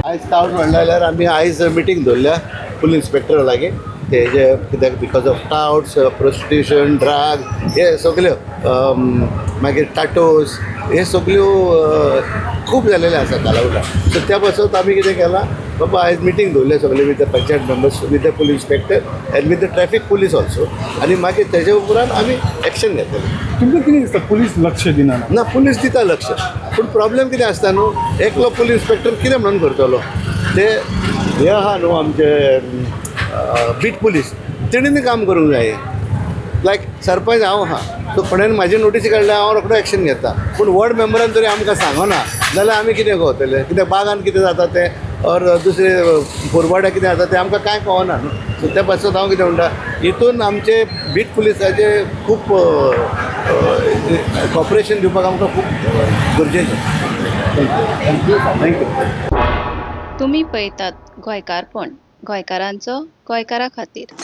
आयज टाउट म्हणल्यार आमी आयज मिटींग दवरल्या फूल इन्स्पेक्टर लागीं तेजे कित्याक because of touts prostitution drug हे सगल्यो मागीर टाटोस हे सगल्यो खूब जालेले आसा कालावटान. सो त्या पासत आमी कितें केलां बाबा आयज मिटींग दवरल्या सगळे with the panchayat members with the fool inspector end with the traffic police also आनी मागीर तेजे उपरांत आमी एक्शन घेतलें. तुमकां कितें दिसता पुलीस लक्ष दिना ना पुलीस दिता लक्ष पूण प्रॉब्लेम कितें आसता न्हू एकलो पुलीस इन्स्पेक्टर कितें म्हणून करतलो ते हे आहा न्हू आमचे बीट पुलीस तेणींनी काम करूंक जाय. लायक सरपंच हांव आहा सो कोणेन म्हाजी नोटीस काडल्या हांव रोखडो एक्शन घेता पूण वॉर्ड मेंबरान तरी आमकां सांगना जाल्यार आमी कितें कोवतले कित्याक बागान कितें जाता तें और दुसरे फोरवाड्या कितें जाता तें आमकां कांय कळना न्हू. सो त्या पासत हांव कितें म्हणटा हितून आमचे बीट पुलिसाचे खूब कॉपरेशन दिवपाक आमकां खूब गरजेचें. थँक्यू. तुम्ही पळयतात गोंयकारपण गोंयकारांचो गोंयकारा खातीर.